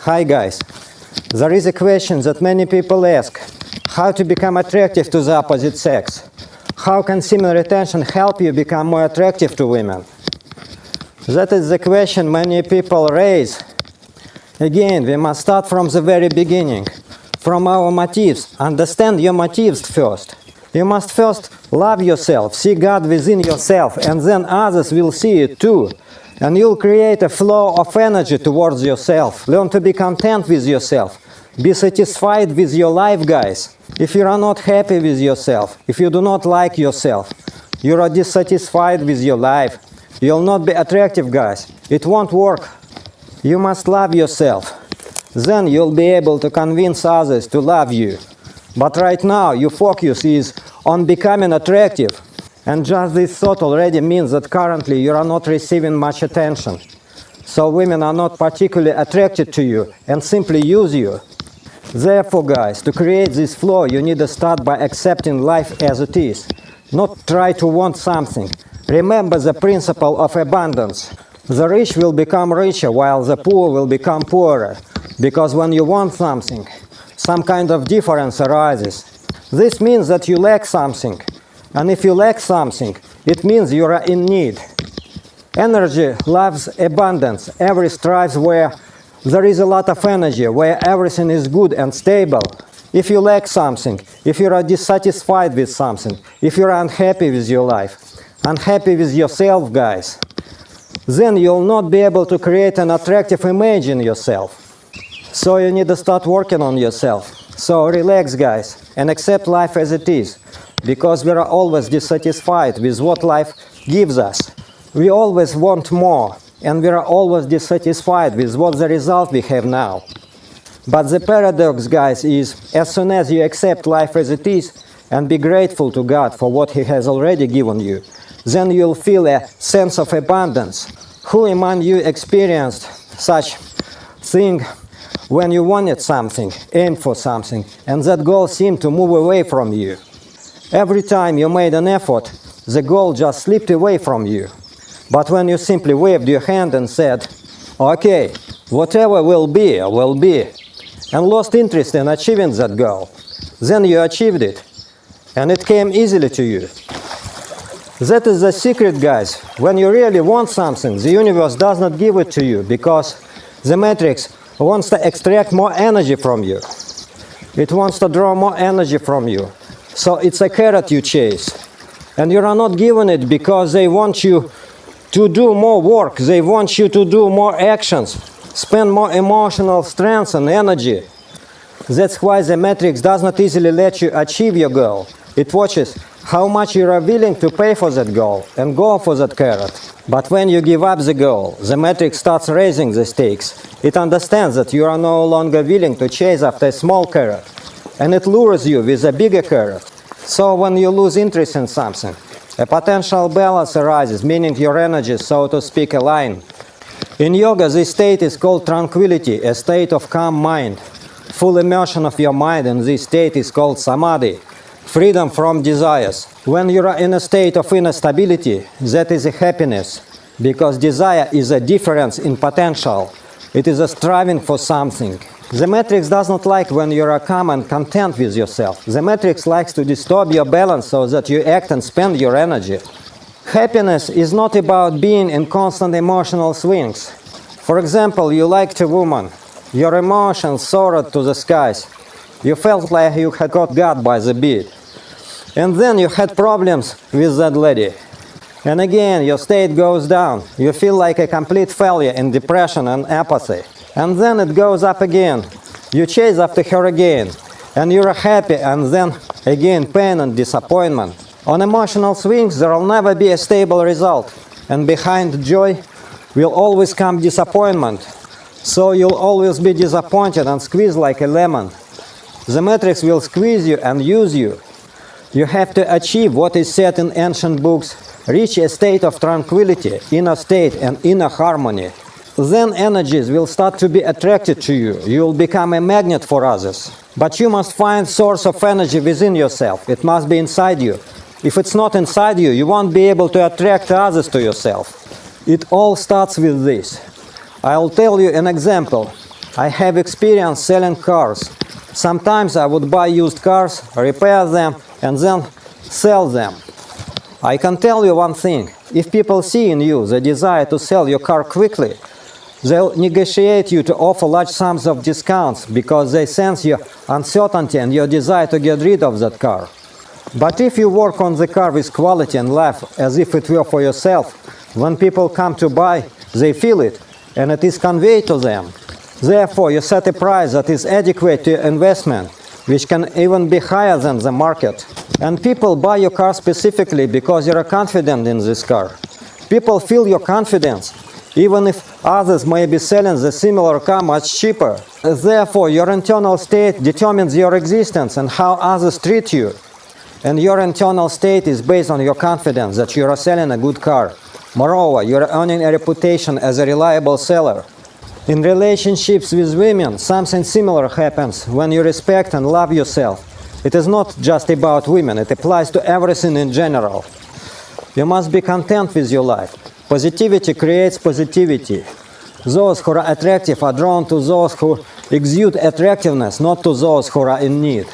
Hi guys. There is a question that many people ask. How to become attractive to the opposite sex? How can semen retention help you become more attractive to women? That is the question many people raise. Again, we must start from the very beginning, from our motives. Understand your motives first. You must first love yourself, see God within yourself, and then others will see it too. And you'll create a flow of energy towards yourself. Learn to be content with yourself. Be satisfied with your life, guys. If you are not happy with yourself, if you do not like yourself, you are dissatisfied with your life, you'll not be attractive, guys. It won't work. You must love yourself. Then you'll be able to convince others to love you. But right now, your focus is on becoming attractive. And just this thought already means that currently you are not receiving much attention. So women are not particularly attracted to you and simply use you. Therefore, guys, to create this flow, you need to start by accepting life as it is. Not try to want something. Remember the principle of abundance. The rich will become richer while the poor will become poorer. Because when you want something, some kind of difference arises. This means that you lack something. And if you lack something, it means you are in need. Energy loves abundance. Every strives where there is a lot of energy, where everything is good and stable. If you lack something, if you are dissatisfied with something, if you are unhappy with your life, unhappy with yourself, guys, then you'll not be able to create an attractive image in yourself. So you need to start working on yourself. So relax, guys, and accept life as it is. Because we are always dissatisfied with what life gives us. We always want more, and we are always dissatisfied with what the result we have now. But the paradox, guys, is as soon as you accept life as it is and be grateful to God for what He has already given you, then you'll feel a sense of abundance. Who among you experienced such thing when you wanted something, aimed for something, and that goal seemed to move away from you? Every time you made an effort, the goal just slipped away from you. But when you simply waved your hand and said, okay, whatever will be, and lost interest in achieving that goal, then you achieved it, and it came easily to you. That is the secret, guys. When you really want something, the universe does not give it to you, because the matrix wants to extract more energy from you. It wants to draw more energy from you. So it's a carrot you chase. And you are not given it because they want you to do more work. They want you to do more actions, spend more emotional strength and energy. That's why the matrix does not easily let you achieve your goal. It watches how much you are willing to pay for that goal and go for that carrot. But when you give up the goal, the matrix starts raising the stakes. It understands that you are no longer willing to chase after a small carrot. And it lures you with a bigger carrot. So when you lose interest in something, a potential balance arises, meaning your energy, so to speak, align. In yoga, this state is called tranquility, a state of calm mind. Full immersion of your mind in this state is called samadhi, freedom from desires. When you are in a state of inner stability, that is a happiness, because desire is a difference in potential. It is a striving for something. The matrix does not like when you are calm and content with yourself. The matrix likes to disturb your balance so that you act and spend your energy. Happiness is not about being in constant emotional swings. For example, you liked a woman. Your emotions soared to the skies. You felt like you had got by the beat. And then you had problems with that lady. And again, your state goes down. You feel like a complete failure in depression and apathy. And then it goes up again. You chase after her again. And you're happy, and then again pain and disappointment. On emotional swings, there will never be a stable result. And behind joy will always come disappointment. So you'll always be disappointed and squeezed like a lemon. The matrix will squeeze you and use you. You have to achieve what is said in ancient books. Reach a state of tranquility, inner state and inner harmony. Then energies will start to be attracted to you. You will become a magnet for others. But you must find source of energy within yourself. It must be inside you. If it's not inside you, you won't be able to attract others to yourself. It all starts with this. I'll tell you an example. I have experience selling cars. Sometimes I would buy used cars, repair them, and then sell them. I can tell you one thing. If people see in you the desire to sell your car quickly, they'll negotiate you to offer large sums of discounts because they sense your uncertainty and your desire to get rid of that car. But if you work on the car with quality and life as if it were for yourself, when people come to buy, they feel it, and it is conveyed to them. Therefore, you set a price that is adequate to your investment, which can even be higher than the market. And people buy your car specifically because you are confident in this car. People feel your confidence, even if others may be selling the similar car much cheaper. Therefore, your internal state determines your existence and how others treat you. And your internal state is based on your confidence that you are selling a good car. Moreover, you are earning a reputation as a reliable seller. In relationships with women, something similar happens when you respect and love yourself. It is not just about women, it applies to everything in general. You must be content with your life. Positivity creates positivity. Those who are attractive are drawn to those who exude attractiveness, not to those who are in need.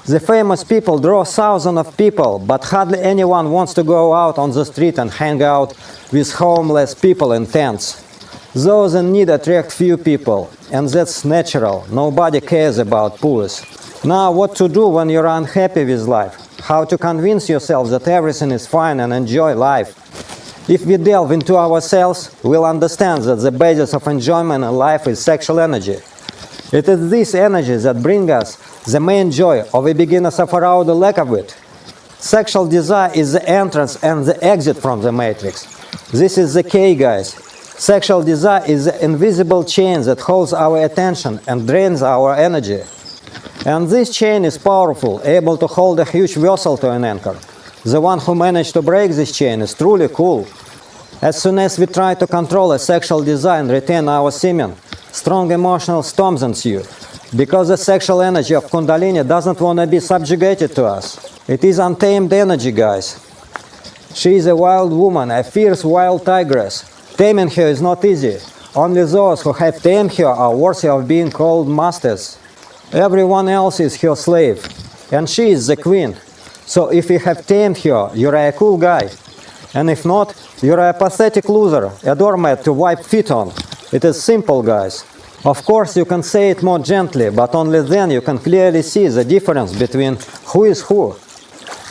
The famous people draw thousands of people, but hardly anyone wants to go out on the street and hang out with homeless people in tents. Those in need attract few people, and that's natural. Nobody cares about poors. Now, what to do when you're unhappy with life? How to convince yourself that everything is fine and enjoy life? If we delve into ourselves, we'll understand that the basis of enjoyment in life is sexual energy. It is this energy that brings us the main joy, or we begin to suffer out the lack of it. Sexual desire is the entrance and the exit from the matrix. This is the key, guys. Sexual desire is the invisible chain that holds our attention and drains our energy. And this chain is powerful, able to hold a huge vessel to an anchor. The one who managed to break this chain is truly cool. As soon as we try to control a sexual desire and retain our semen, strong emotional storms ensue, because the sexual energy of Kundalini doesn't want to be subjugated to us. It is untamed energy, guys. She is a wild woman, a fierce wild tigress. Taming her is not easy. Only those who have tamed her are worthy of being called masters. Everyone else is her slave, and she is the queen. So if you have tamed her, you're a cool guy. And if not, you're a pathetic loser, a doormat to wipe feet on. It is simple, guys. Of course, you can say it more gently, but only then you can clearly see the difference between who is who.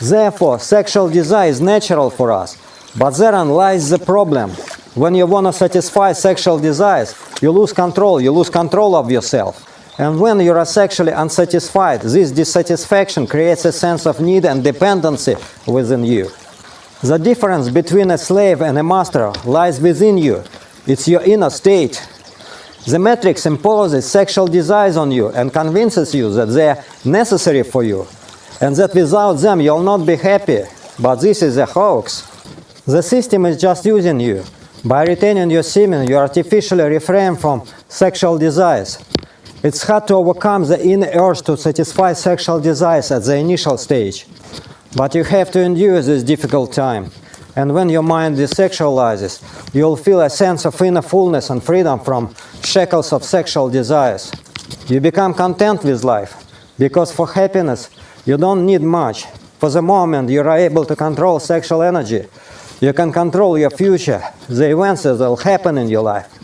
Therefore, sexual desire is natural for us, but therein lies the problem. When you want to satisfy sexual desires, you lose control of yourself. And when you are sexually unsatisfied, this dissatisfaction creates a sense of need and dependency within you. The difference between a slave and a master lies within you. It's your inner state. The matrix imposes sexual desires on you and convinces you that they are necessary for you, and that without them you'll not be happy. But this is a hoax. The system is just using you. By retaining your semen, you artificially refrain from sexual desires. It's hard to overcome the inner urge to satisfy sexual desires at the initial stage. But you have to endure this difficult time. And when your mind desexualizes, you'll feel a sense of inner fullness and freedom from shackles of sexual desires. You become content with life, because for happiness, you don't need much. For the moment, you are able to control sexual energy. You can control your future, the events that will happen in your life.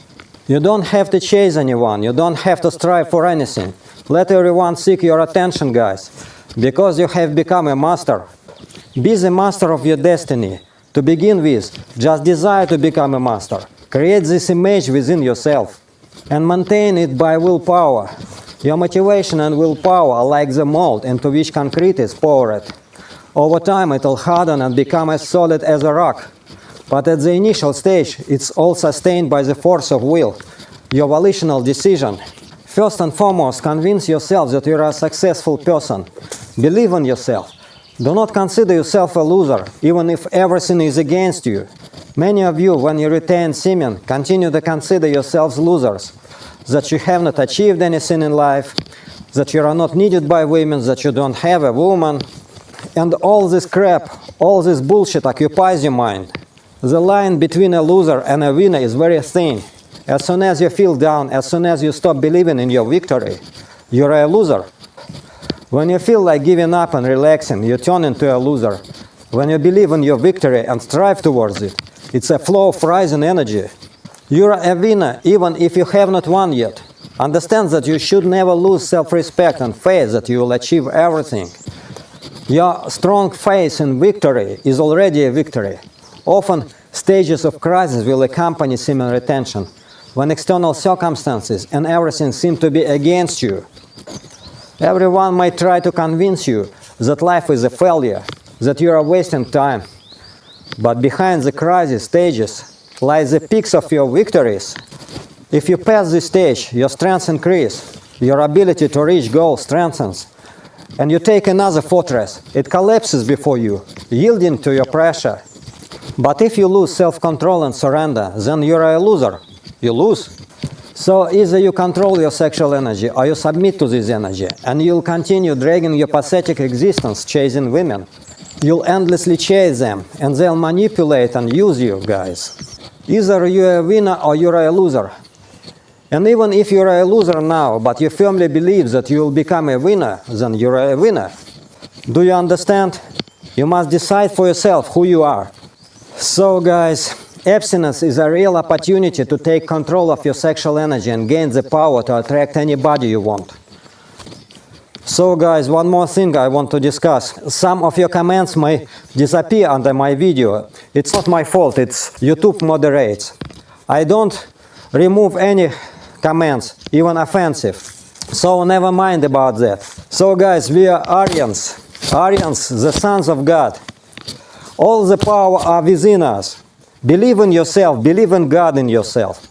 You don't have to chase anyone. You don't have to strive for anything. Let everyone seek your attention, guys, because you have become a master. Be the master of your destiny. To begin with, just desire to become a master. Create this image within yourself and maintain it by willpower. Your motivation and willpower are like the mold into which concrete is poured. Over time, it will harden and become as solid as a rock. But at the initial stage, it's all sustained by the force of will, your volitional decision. First and foremost, convince yourself that you are a successful person. Believe in yourself. Do not consider yourself a loser, even if everything is against you. Many of you, when you retain semen, continue to consider yourselves losers, that you have not achieved anything in life, that you are not needed by women, that you don't have a woman. And all this crap, all this bullshit occupies your mind. The line between a loser and a winner is very thin. As soon as you feel down, as soon as you stop believing in your victory, you're a loser. When you feel like giving up and relaxing, you turn into a loser. When you believe in your victory and strive towards it, it's a flow of rising energy. You're a winner even if you have not won yet. Understand that you should never lose self-respect and faith that you will achieve everything. Your strong faith in victory is already a victory. Often, stages of crisis will accompany similar tension, when external circumstances and everything seem to be against you. Everyone might try to convince you that life is a failure, that you are wasting time. But behind the crisis stages lie the peaks of your victories. If you pass this stage, your strengths increase, your ability to reach goals strengthens, and you take another fortress. It collapses before you, yielding to your pressure. But if you lose self-control and surrender, then you're a loser. You lose. So either you control your sexual energy or you submit to this energy, and you'll continue dragging your pathetic existence chasing women. You'll endlessly chase them, and they'll manipulate and use you, guys. Either you're a winner or you're a loser. And even if you're a loser now, but you firmly believe that you'll become a winner, then you're a winner. Do you understand? You must decide for yourself who you are. So, guys, abstinence is a real opportunity to take control of your sexual energy and gain the power to attract anybody you want. So, guys, one more thing I want to discuss. Some of your comments may disappear under my video. It's not my fault, it's YouTube moderates. I don't remove any comments, even offensive. So never mind about that. So, guys, we are Aryans. Aryans, the sons of God. All the power are within us. Believe in yourself, believe in God in yourself.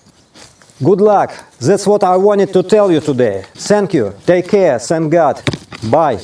Good luck. That's what I wanted to tell you today. Thank you. Take care. Thank God. Bye.